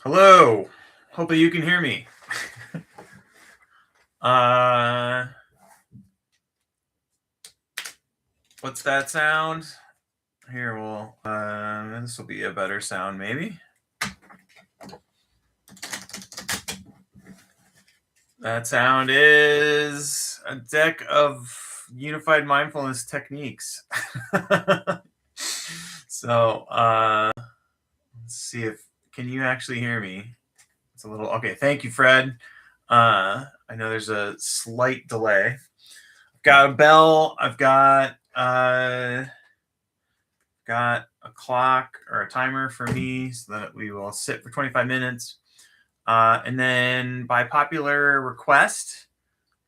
Hello. Hopefully you can hear me. uh, what's that sound? Here, well, this will be a better sound, maybe. That sound is a deck of unified mindfulness techniques. So, let's see if can you actually hear me? It's a little okay. Thank you, Fred. I know there's a slight delay. I've got a bell. I've got a clock or a timer for me so that we will sit for 25 minutes. And then by popular request,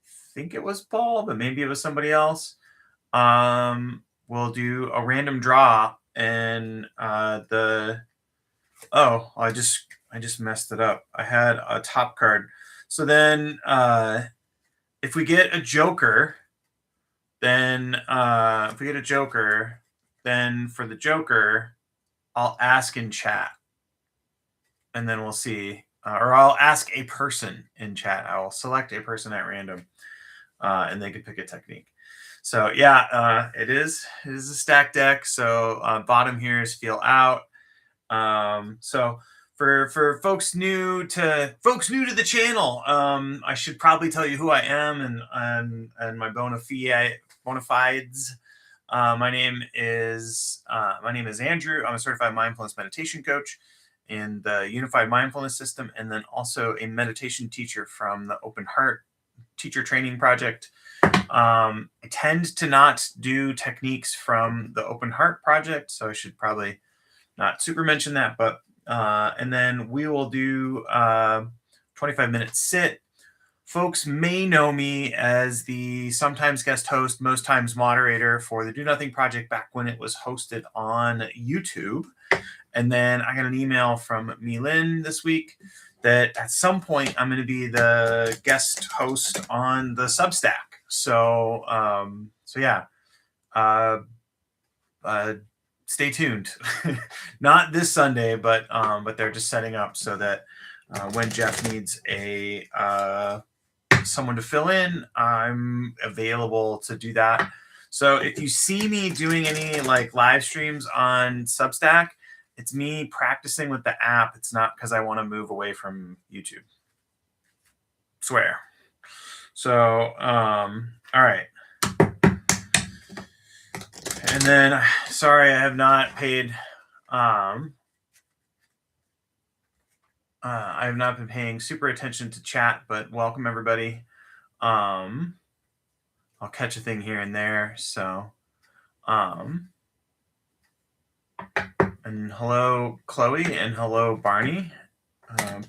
I think it was Paul, but maybe it was somebody else. We'll do a random draw and I just messed it up. I had a top card. So then if we get a joker, then for the joker, I'll ask in chat, and then we'll see. Or I'll ask a person in chat. I will select a person at random, and they can pick a technique. So yeah, it is a stack deck. So bottom here is feel out. So for folks new to the channel, I should probably tell you who I am and my bona fides. My name is Andrew. I'm a certified mindfulness meditation coach in the Unified Mindfulness System, and then also a meditation teacher from the Open Heart Teacher Training Project. I tend to not do techniques from the Open Heart Project, so I should probably not super mention that. But and then we will do 25-minute sit. Folks may know me as the sometimes guest host, most times moderator for the Do Nothing Project back when it was hosted on YouTube. And then I got an email from Milin this week that at some point I'm going to be the guest host on the Substack. So yeah, stay tuned. Not this Sunday, but they're just setting up so that when Jeff needs someone to fill in, I'm available to do that. So if you see me doing any like live streams on Substack, it's me practicing with the app. It's not because I want to move away from YouTube. Swear. So, all right. And then, sorry, I have not paid. I have not been paying super attention to chat, but welcome everybody. I'll catch a thing here and there. So, and hello, Chloe, and hello, Barney.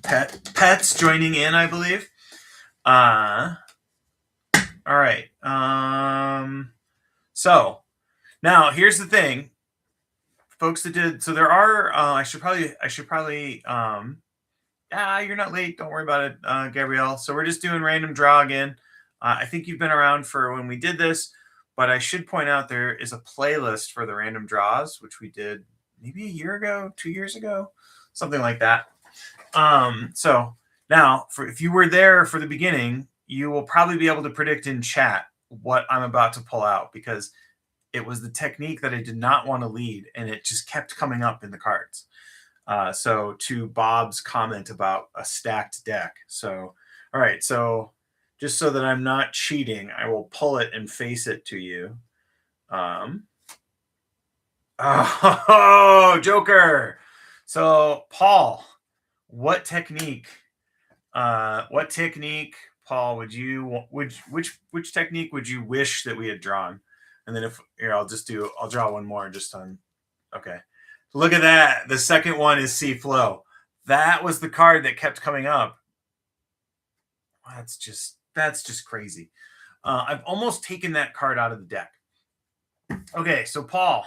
Pets joining in, I believe. All right. So now here's the thing, folks that did. So there are. I should probably. You're not late. Don't worry about it, Gabrielle. So we're just doing random draw again. I think you've been around for when we did this, but I should point out there is a playlist for the random draws, which we did maybe a year ago, 2 years ago, something like that. So now, if you were there for the beginning, you will probably be able to predict in chat what I'm about to pull out, because it was the technique that I did not want to lead, and it just kept coming up in the cards. So to Bob's comment about a stacked deck. So, all right. So just so that I'm not cheating, I will pull it and face it to you. Oh, Joker. So Paul, what technique, Paul, which technique would you wish that we had drawn? And then I'll draw one more just on. Okay. Look at that. The second one is Sea Flow. That was the card that kept coming up. That's just crazy. I've almost taken that card out of the deck. Okay, so Paul,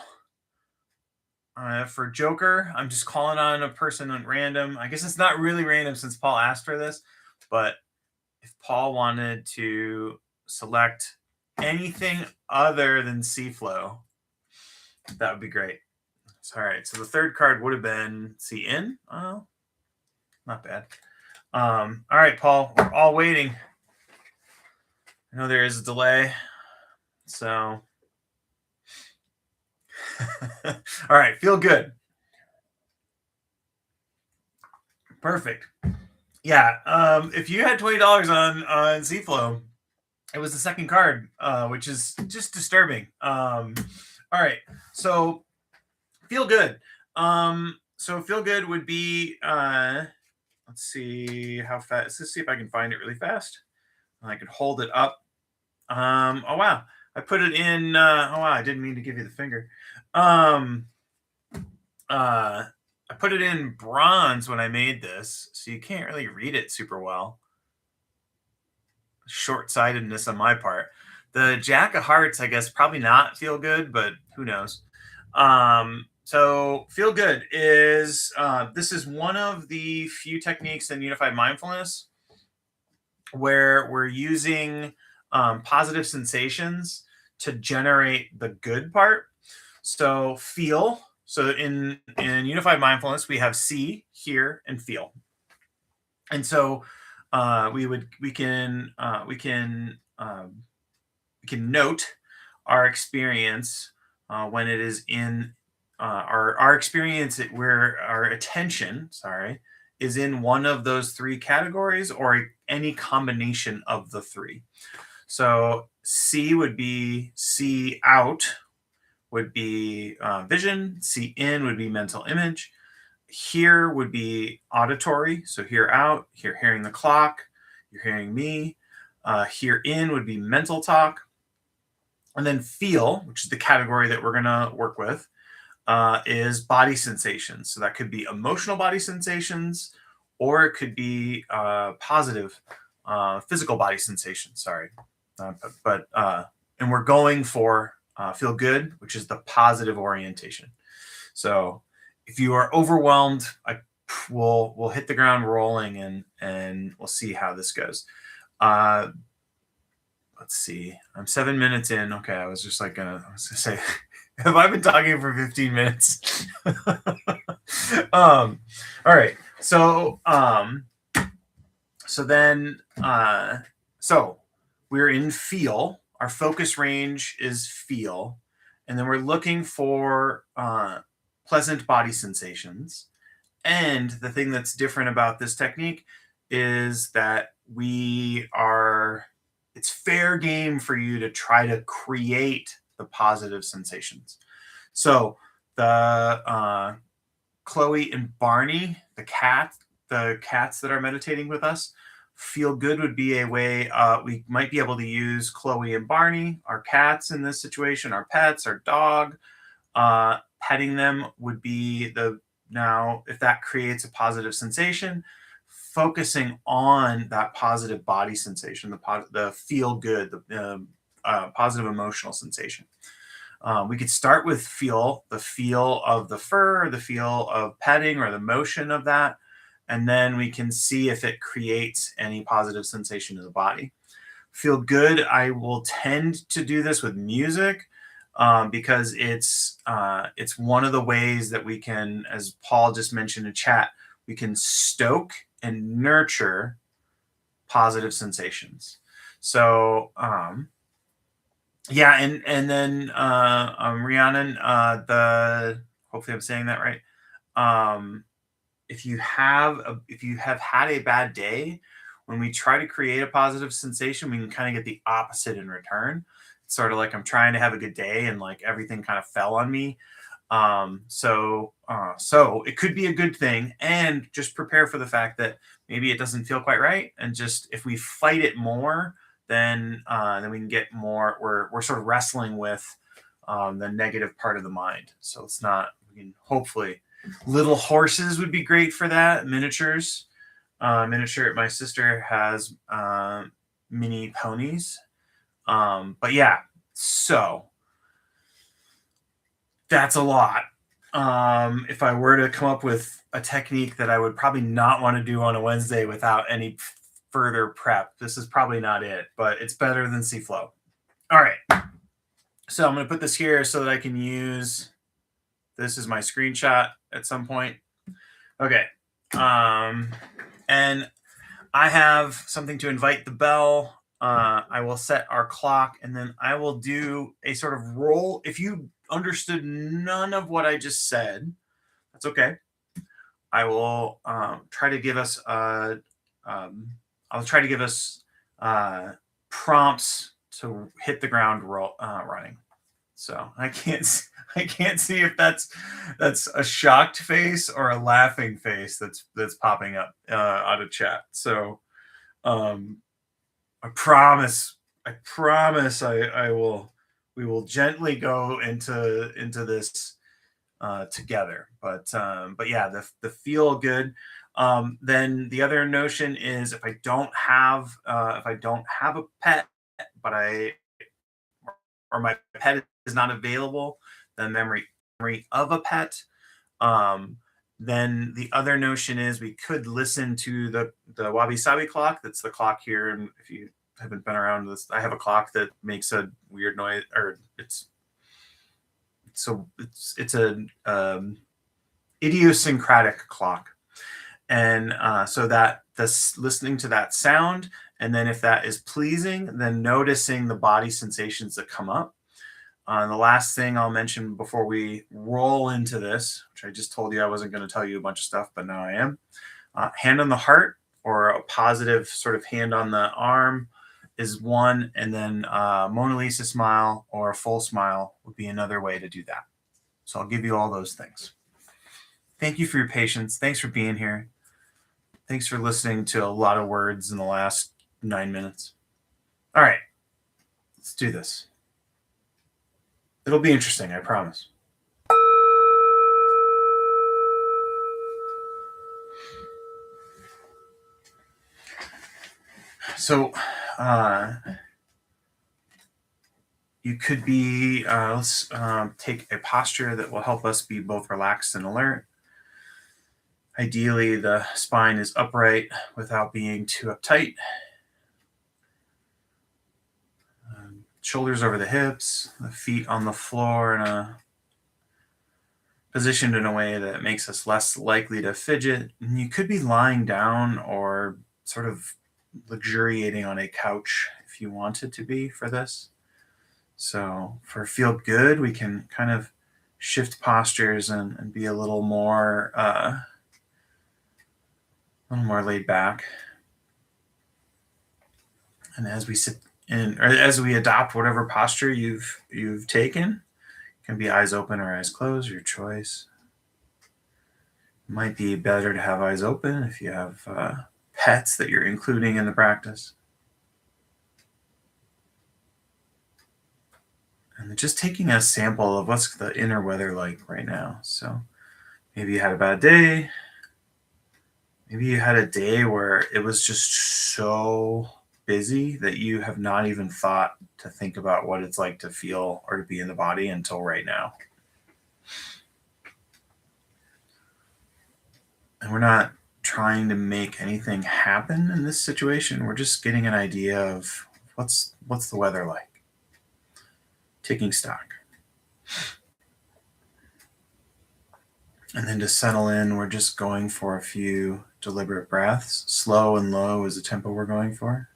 for Joker, I'm just calling on a person at random. I guess it's not really random since Paul asked for this, but if Paul wanted to select anything other than Sea Flow, that would be great. All right, so the third card would have been Sea In. Not bad. All right, Paul, we're all waiting. I know there is a delay, so. All right, feel good. Perfect. Yeah. If you had $20 on Zflow, it was the second card, which is just disturbing. All right. So feel good. So feel good would be. Let's see how fast. Let's see if I can find it really fast. I can hold it up. Oh wow. I put it in. Oh wow. I didn't mean to give you the finger. I put it in bronze when I made this, so you can't really read it super well. Short-sightedness on my part. The Jack of Hearts, I guess, probably not feel good, but who knows? So feel good is this is one of the few techniques in unified mindfulness where we're using positive sensations to generate the good part. So feel. So in unified mindfulness, we have see, hear, and feel. And so we can note our experience when it is in our experience where our attention, is in one of those three categories or any combination of the three. So see would be see out, would be vision. See in would be mental image. Hear would be auditory. So hear out, hearing the clock, you're hearing me. Hear in would be mental talk. And then feel, which is the category that we're going to work with, is body sensations. So that could be emotional body sensations, or it could be positive physical body sensations. Sorry. And we're going for feel good, which is the positive orientation. So if you are overwhelmed, we'll hit the ground rolling and we'll see how this goes. Let's see. I'm 7 minutes in. Okay, I was gonna say, have I been talking for 15 minutes? All right. So we're in feel. Our focus range is feel, and then we're looking for pleasant body sensations. And the thing that's different about this technique is that it's fair game for you to try to create the positive sensations. So the Chloe and Barney, the cats that are meditating with us, feel good would be a way we might be able to use Chloe and Barney, our cats in this situation, our pets, our dog. Petting them would be now if that creates a positive sensation, focusing on that positive body sensation, the feel good, the positive emotional sensation. We could start with the feel of the fur, the feel of petting, or the motion of that, and then we can see if it creates any positive sensation in the body. Feel good, I will tend to do this with music because it's one of the ways that we can, as Paul just mentioned in chat, we can stoke and nurture positive sensations. So yeah, and then Rhiannon, hopefully I'm saying that right. If you have had a bad day, when we try to create a positive sensation, we can kind of get the opposite in return. It's sort of like I'm trying to have a good day and like everything kind of fell on me. So it could be a good thing, and just prepare for the fact that maybe it doesn't feel quite right. And just if we fight it more, then we can get more. We're sort of wrestling with the negative part of the mind. So it's not. We can hopefully. Little horses would be great for that. Miniatures. My sister has mini ponies. But yeah, so that's a lot. If I were to come up with a technique that I would probably not want to do on a Wednesday without any further prep, this is probably not it, but it's better than Seaflow. All right. So I'm going to put this here so that I can use this as my screenshot at some point. Okay. And I have something to invite the bell. I will set our clock, and then I will do a sort of roll. If you understood none of what I just said, that's okay. I will try to give us. I'll try to give us uh, prompts to hit the ground running. So I can't see if that's a shocked face or a laughing face that's popping up out of chat. So um, I promise I will we will gently go into this together. But yeah, the feel good. Then the other notion is if I don't have a pet, but I or my pet is not available, the memory of a pet. Um, then the other notion is we could listen to the wabi sabi clock. That's the clock here, and if you haven't been around this, I have a clock that makes a weird noise, or it's a idiosyncratic clock, and so that this listening to that sound, and then if that is pleasing, then noticing the body sensations that come up. And the last thing I'll mention before we roll into this, which I just told you I wasn't going to tell you a bunch of stuff, but now I am. Hand on the heart, or a positive sort of hand on the arm, is one, and then Mona Lisa smile or a full smile would be another way to do that. So I'll give you all those things. Thank you for your patience. Thanks for being here. Thanks for listening to a lot of words in the last 9 minutes. All right, let's do this. It'll be interesting, I promise. So, you could be, let's take a posture that will help us be both relaxed and alert. Ideally, the spine is upright without being too uptight. Shoulders over the hips, the feet on the floor, and positioned in a way that makes us less likely to fidget. And you could be lying down or sort of luxuriating on a couch if you wanted to be for this. So for feel good, we can kind of shift postures and be a little more laid back. And as we sit in, or as we adopt whatever posture you've taken, it can be eyes open or eyes closed, your choice. It might be better to have eyes open if you have pets that you're including in the practice. And just taking a sample of what's the inner weather like right now. So maybe you had a bad day. Maybe you had a day where it was just so busy that you have not even thought to think about what it's like to feel or to be in the body until right now. And we're not trying to make anything happen in this situation. We're just getting an idea of what's the weather like. Taking stock. And then to settle in, we're just going for a few deliberate breaths. Slow and low is the tempo we're going for.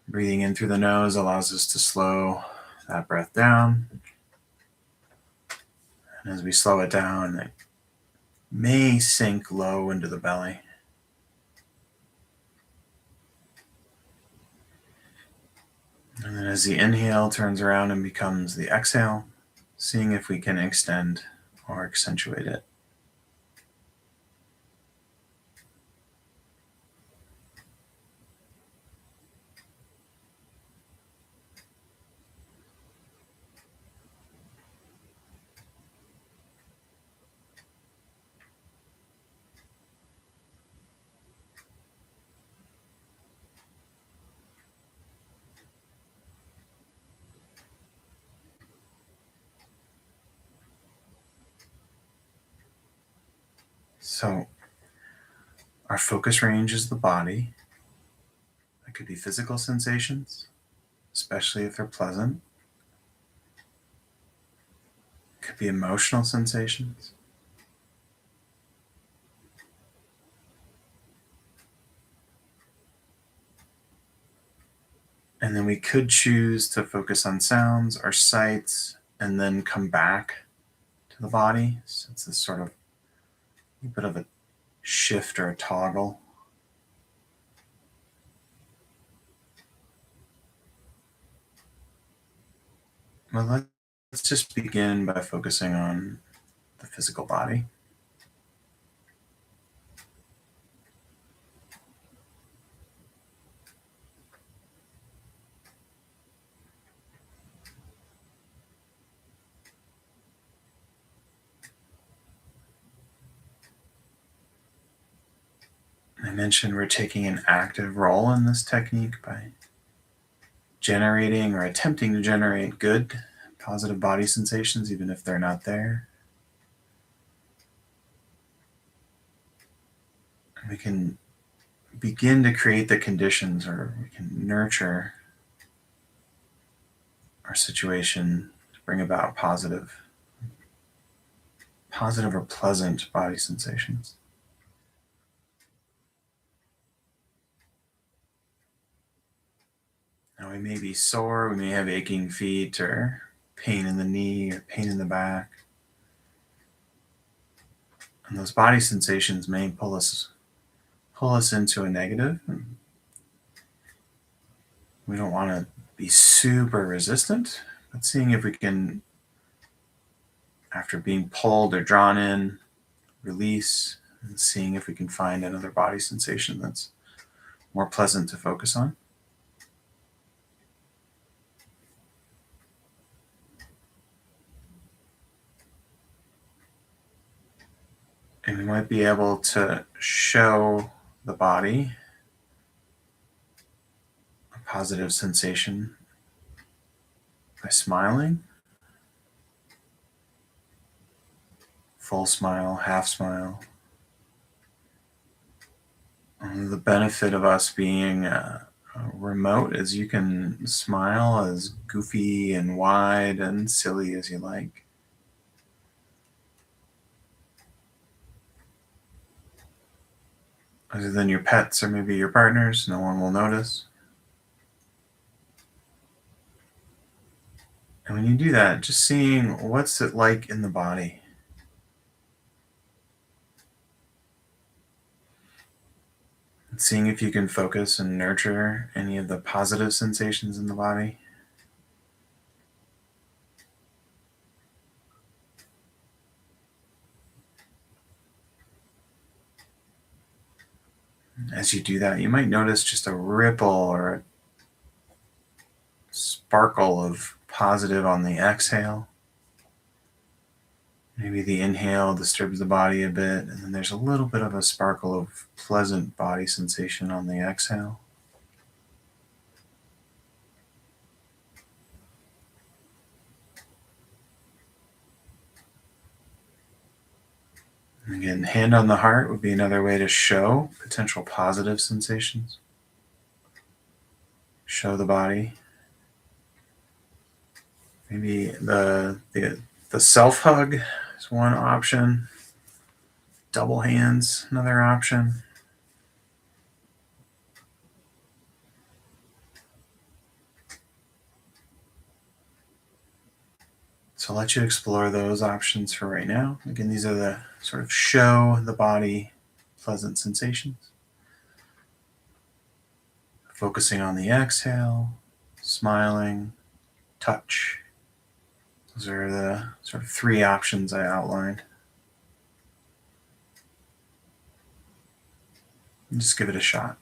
Breathing in through the nose allows us to slow that breath down. And as we slow it down, it may sink low into the belly. And then as the inhale turns around and becomes the exhale, seeing if we can extend or accentuate it. So our focus range is the body. It could be physical sensations, especially if they're pleasant. It could be emotional sensations. And then we could choose to focus on sounds or sights and then come back to the body. So it's this sort of a bit of a shift or a toggle. Well, let's just begin by focusing on the physical body. I mentioned we're taking an active role in this technique by generating or attempting to generate good, positive body sensations, even if they're not there. We can begin to create the conditions, or we can nurture our situation to bring about positive or pleasant body sensations. Now, we may be sore, we may have aching feet, or pain in the knee, or pain in the back. And those body sensations may pull us into a negative. And we don't want to be super resistant, but seeing if we can, after being pulled or drawn in, release, and seeing if we can find another body sensation that's more pleasant to focus on. And we might be able to show the body a positive sensation by smiling. Full smile, half smile. And the benefit of us being remote is you can smile as goofy and wide and silly as you like. Other than your pets or maybe your partners, no one will notice. And when you do that, just seeing what's it like in the body. And seeing if you can focus and nurture any of the positive sensations in the body. As you do that, you might notice just a ripple or a sparkle of positive on the exhale. Maybe the inhale disturbs the body a bit, and then there's a little bit of a sparkle of pleasant body sensation on the exhale. And again, hand on the heart would be another way to show potential positive sensations. Show the body. Maybe the self hug is one option. Double hands, another option. So I'll let you explore those options for right now. Again, these are the sort of show the body pleasant sensations. Focusing on the exhale, smiling, touch. Those are the sort of three options I outlined. And just give it a shot.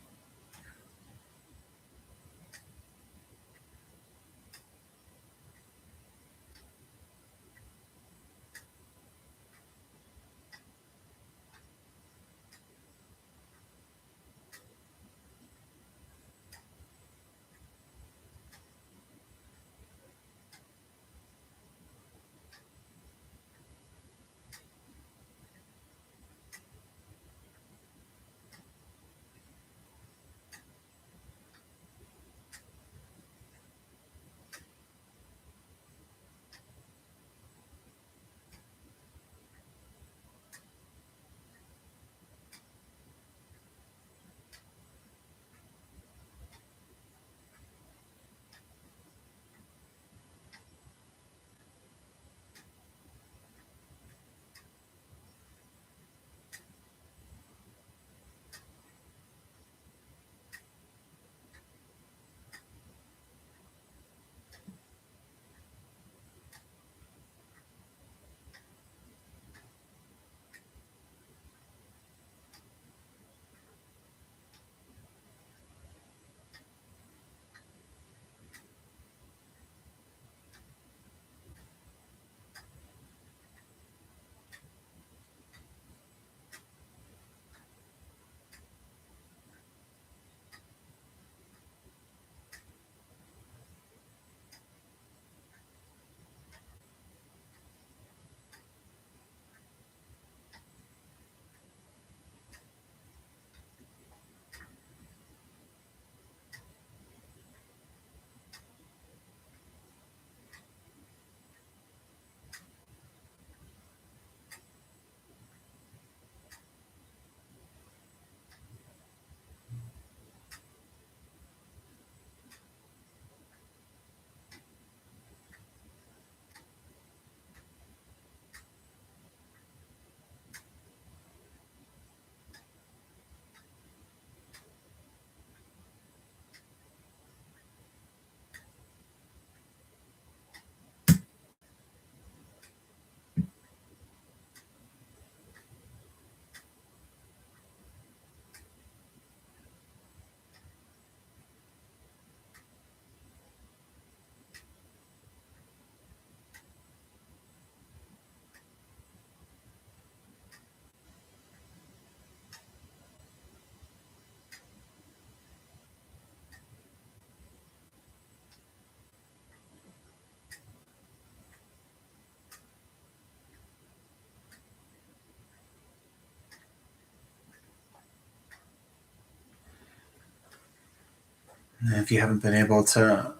And if you haven't been able to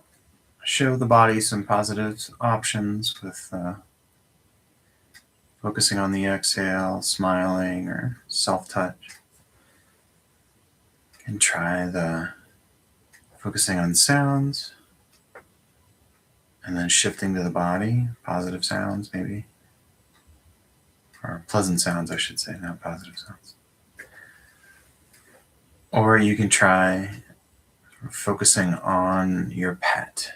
show the body some positive options with focusing on the exhale, smiling, or self-touch, you can try the focusing on sounds and then shifting to the body, positive sounds maybe, or pleasant sounds, I should say, not positive sounds. Or you can try focusing on your pet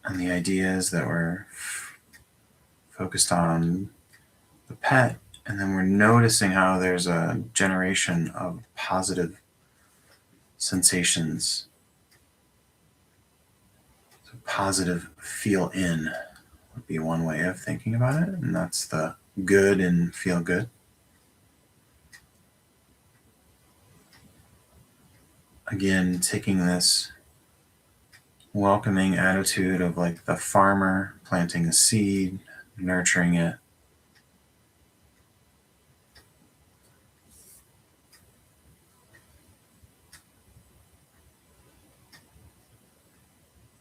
and the ideas that we're focused on the pet, and then we're noticing how there's a generation of positive sensations. So positive feel in would be one way of thinking about it, and that's the good and feel good. Again, taking this welcoming attitude of like the farmer planting a seed, nurturing it.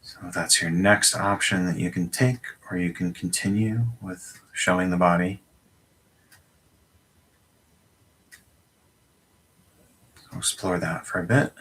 So that's your next option that you can take, or you can continue with showing the body. So explore that for a bit.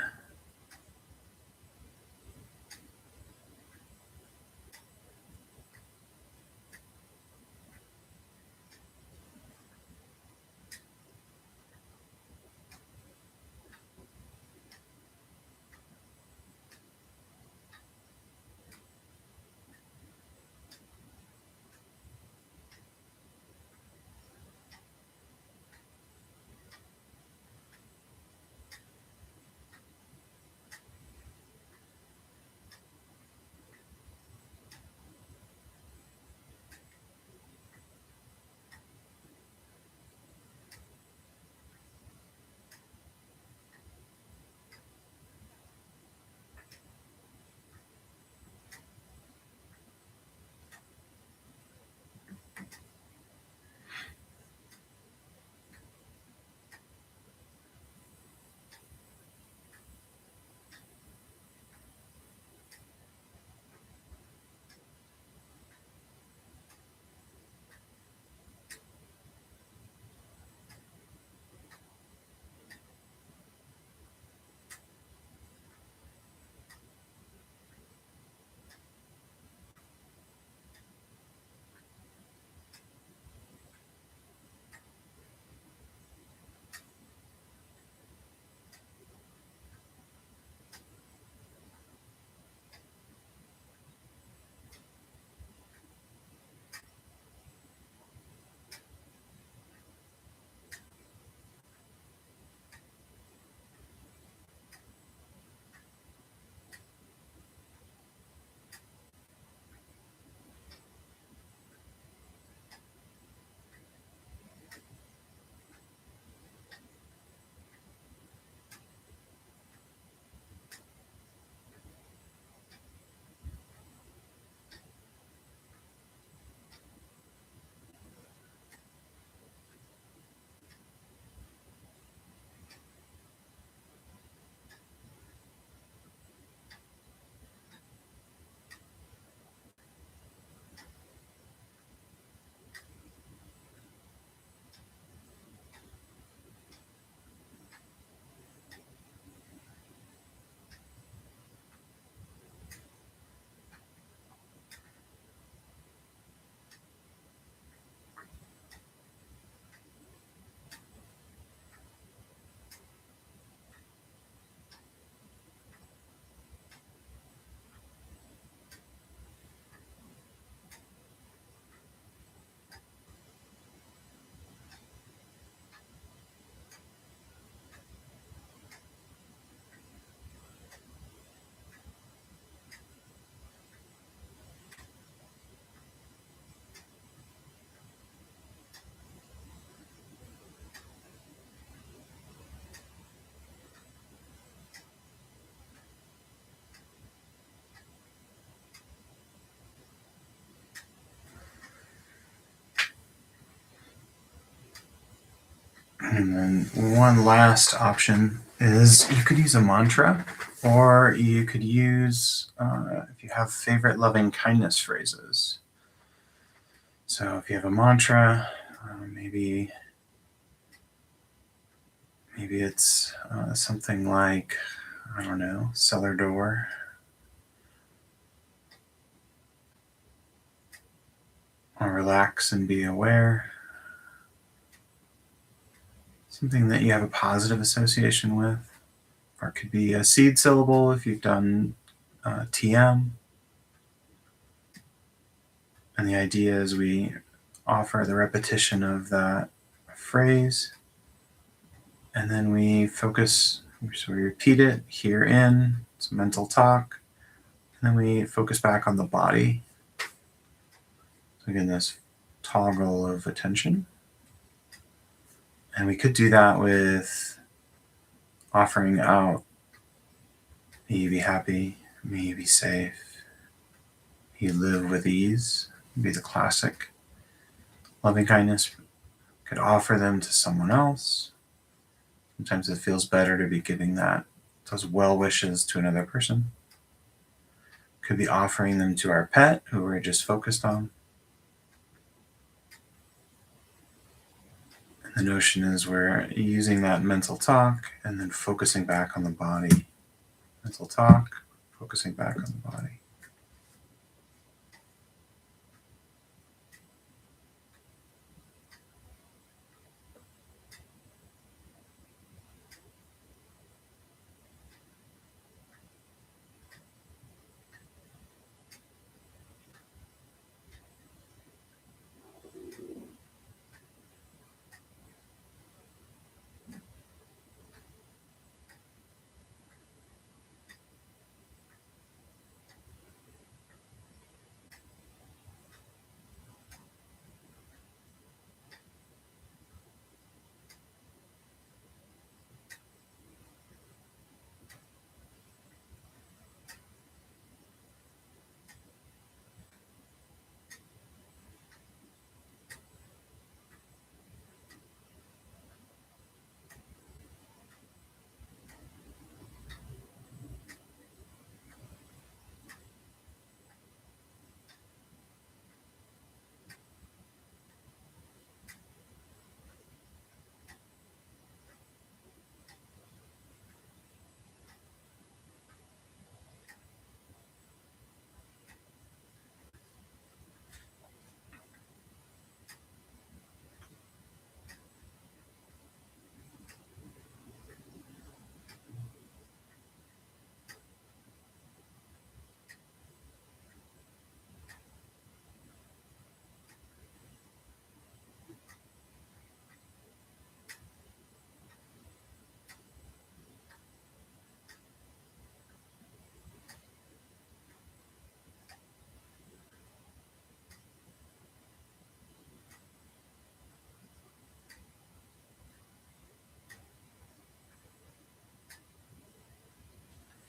And then one last option is you could use a mantra, or you could use, if you have favorite loving kindness phrases. So if you have a mantra, maybe it's something like, I don't know, cellar door, or relax and be aware. Something that you have a positive association with. Or it could be a seed syllable if you've done TM. And the idea is we offer the repetition of that phrase, and then we focus, so we repeat it here in, it's mental talk, and then we focus back on the body. So again, this toggle of attention. And we could do that with offering out, may you be happy, may you be safe, may you live with ease, would be the classic. Loving kindness, could offer them to someone else. Sometimes it feels better to be giving those well wishes to another person. Could be offering them to our pet who we're just focused on. And the notion is we're using that mental talk and then focusing back on the body. Mental talk, focusing back on the body.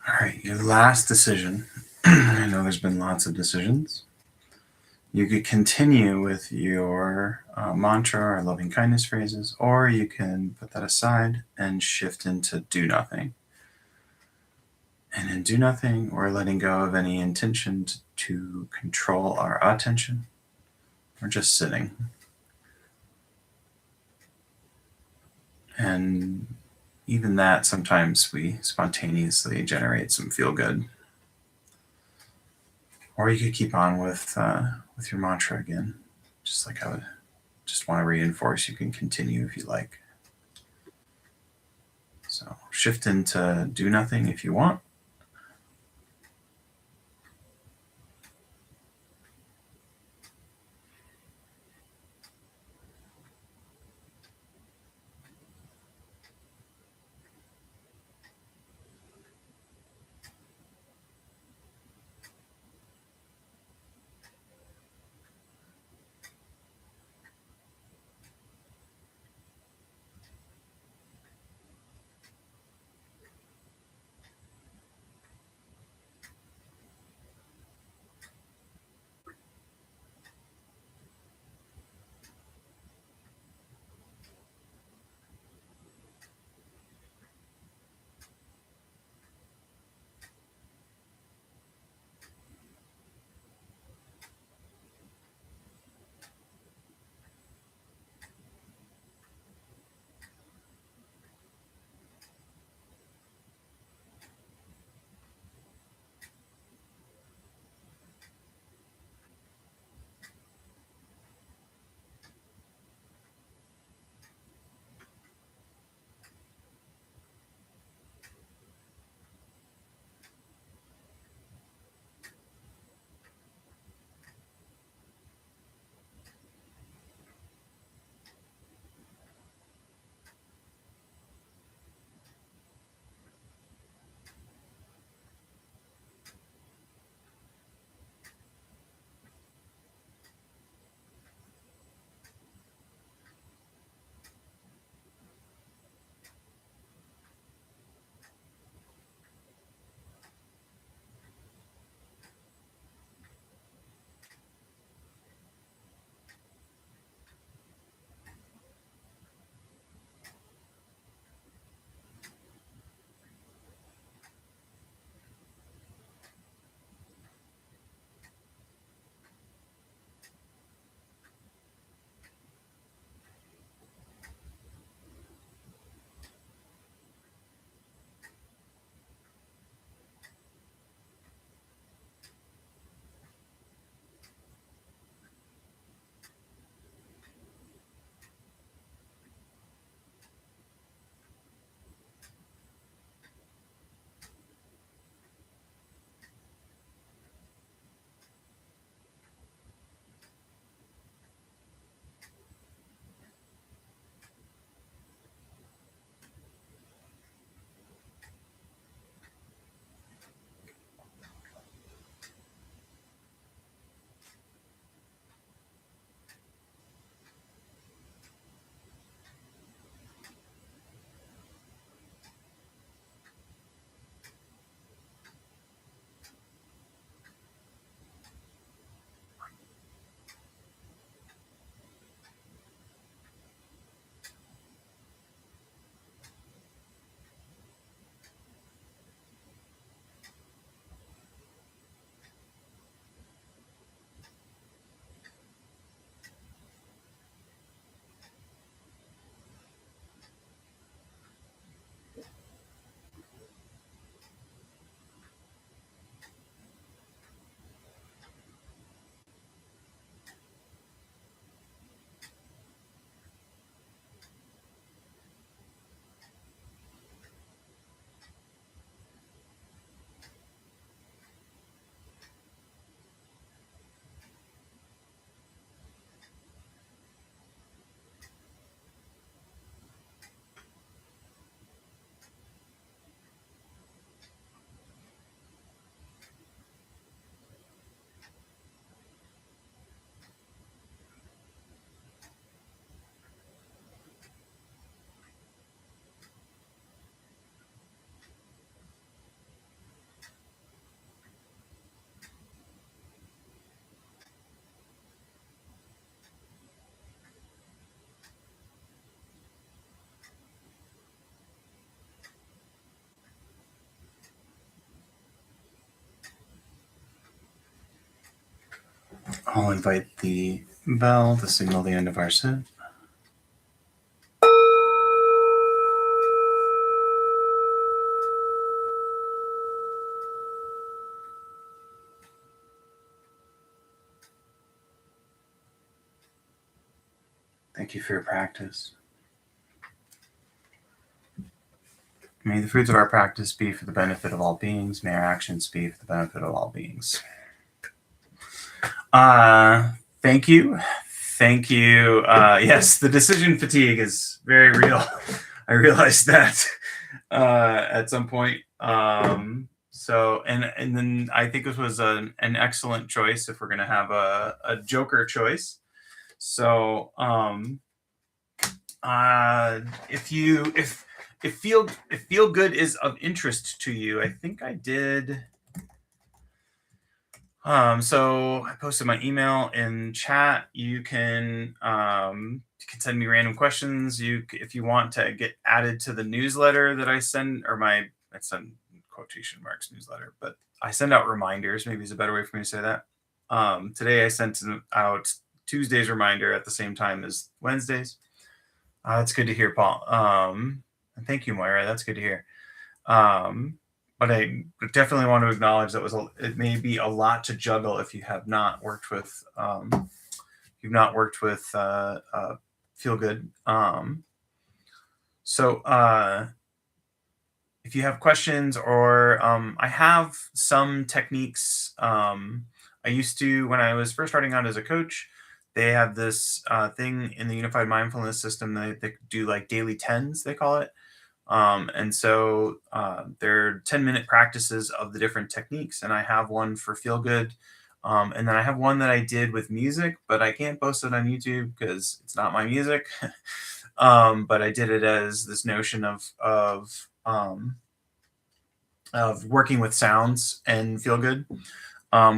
All right, your last decision. I know there's been lots of decisions. You could continue with your mantra or loving kindness phrases, or you can put that aside and shift into do nothing. And in do nothing, we're letting go of any intention to control our attention. We're just sitting. And even that, sometimes we spontaneously generate some feel good. Or you could keep on with your mantra again. Just like I would just want to reinforce, you can continue if you like. So shift into do nothing if you want. I'll invite the bell to signal the end of our sit. Thank you for your practice. May the fruits of our practice be for the benefit of all beings. May our actions be for the benefit of all beings. Thank you. Thank you. Yes, the decision fatigue is very real. I realized that at some point. So, and then I think this was an excellent choice if we're going to have a Joker choice. So, if feel good is of interest to you, I think I did. So I posted my email in chat. You can send me random questions. If you want to get added to the newsletter that I send, or I send quotation marks newsletter, but I send out reminders. Maybe is a better way for me to say that. Today I sent out Tuesday's reminder at the same time as Wednesday's. That's good to hear, Paul. And thank you, Moira. That's good to hear. But I definitely want to acknowledge that it may be a lot to juggle if you have not worked with Feel Good. So if you have questions, or I have some techniques. I used to, when I was first starting out as a coach, they have this thing in the Unified Mindfulness System. They do like daily 10s, they call it. And so they're 10-minute practices of the different techniques. And I have one for Feel Good. And then I have one that I did with music, but I can't post it on YouTube because it's not my music. But I did it as this notion of working with sounds and Feel Good.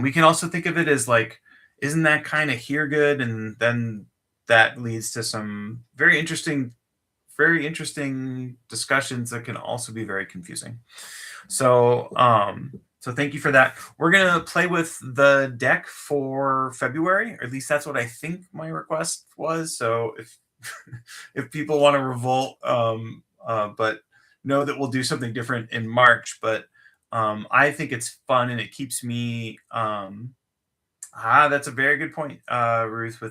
We can also think of it as like, isn't that kind of hear good? And then that leads to some very interesting discussions that can also be very confusing. So thank you for that. We're going to play with the deck for February, or at least that's what I think my request was. So if people want to revolt, but know that we'll do something different in March. But I think it's fun, and it keeps me that's a very good point, Ruth.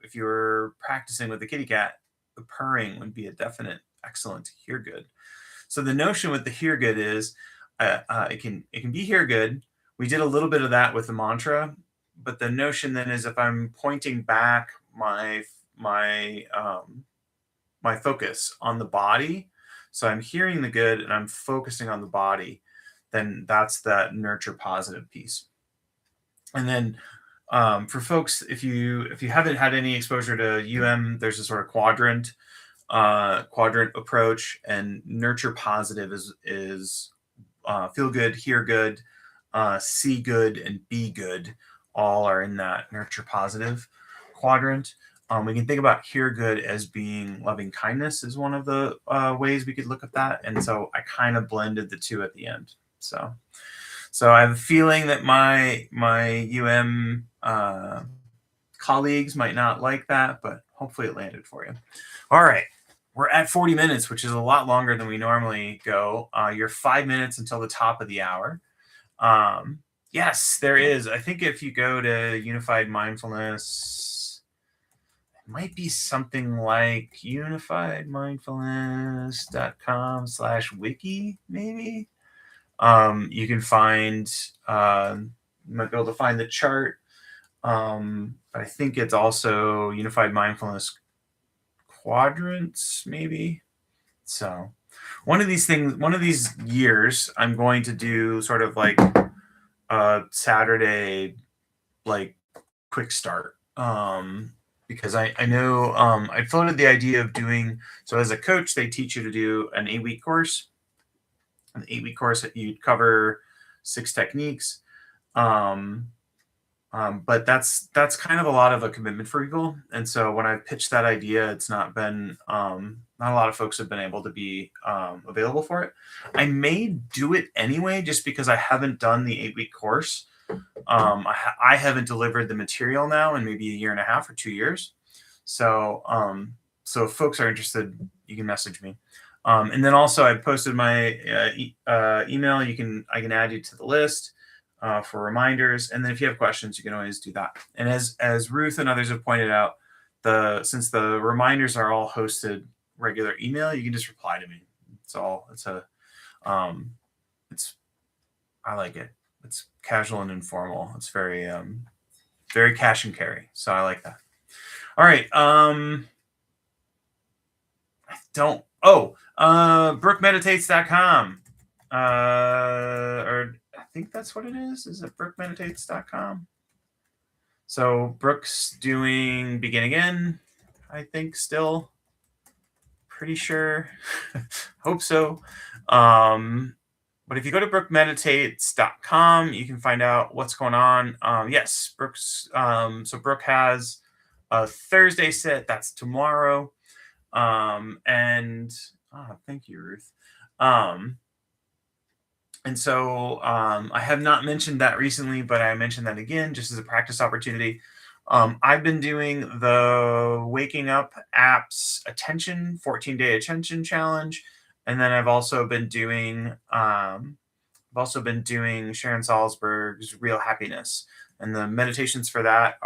If you were practicing with the kitty cat, the purring would be a definite excellent hear good. So the notion with the hear good is it can be hear good. We did a little bit of that with the mantra, but the notion then is if I'm pointing back my focus on the body, so I'm hearing the good and I'm focusing on the body, then that's that nurture positive piece. And then for folks, if you haven't had any exposure to there's a sort of quadrant approach, and nurture positive is feel good, hear good, see good, and be good. All are in that nurture positive quadrant. We can think about hear good as being loving kindness is one of the ways we could look at that. And so I kind of blended the two at the end. So I have a feeling that my colleagues might not like that, but hopefully it landed for you. All right. We're at 40 minutes, which is a lot longer than we normally go. You're 5 minutes until the top of the hour. Yes, there is. I think if you go to Unified Mindfulness, it might be something like unifiedmindfulness.com/wiki, maybe. You can find, you might be able to find the chart. I think it's also Unified Mindfulness quadrants, maybe. So one of these years, I'm going to do sort of like a Saturday, like quick start. Because I know I floated the idea of doing, so as a coach, they teach you to do an 8-week course. An 8-week course that you'd cover 6 techniques. But that's kind of a lot of a commitment for people. And so when I pitched that idea, it's not been, not a lot of folks have been able to be available for it. I may do it anyway, just because I haven't done the 8-week course. I haven't delivered the material now in maybe a year and a half or 2 years. So so if folks are interested, you can message me. And then also I posted my email. I can add you to the list for reminders. And then if you have questions, you can always do that. And as Ruth and others have pointed out, since the reminders are all hosted regular email, you can just reply to me. Um, it's I like it. It's casual and informal. It's very cash and carry. So I like that. All right. I don't. Oh, brookmeditates.com. Or I think that's what it is. Is it brookmeditates.com? So Brooke's doing Begin Again, I think still. Pretty sure. Hope so. But if you go to brookmeditates.com, you can find out what's going on. Yes, so Brooke has a Thursday sit. That's tomorrow. Thank you, Ruth. And so I have not mentioned that recently, but I mentioned that again just as a practice opportunity. I've been doing the Waking Up app's 14-day attention challenge, and then I've also been doing Sharon Salzberg's Real Happiness, and the meditations for that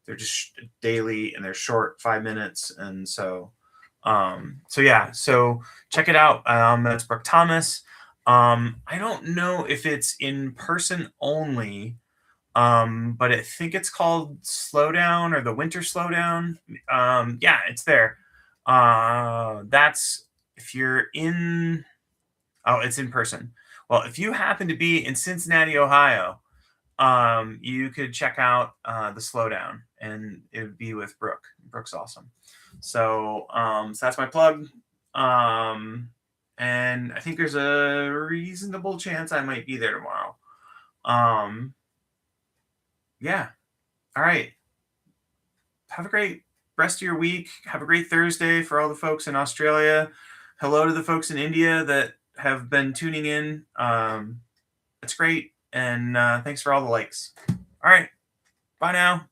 they're just daily and they're short, 5 minutes, and so check it out. That's Brooke Thomas. I don't know if it's in person only, but I think it's called Slowdown or the Winter Slowdown. Yeah, it's there. That's if you're in. Oh, it's in person. Well, if you happen to be in Cincinnati, Ohio, you could check out the Slowdown, and it would be with Brooke. Brooke's awesome. So that's my plug. And I think there's a reasonable chance I might be there tomorrow. Yeah. All right. Have a great rest of your week. Have a great Thursday for all the folks in Australia. Hello to the folks in India that have been tuning in. It's great. And thanks for all the likes. All right. Bye now.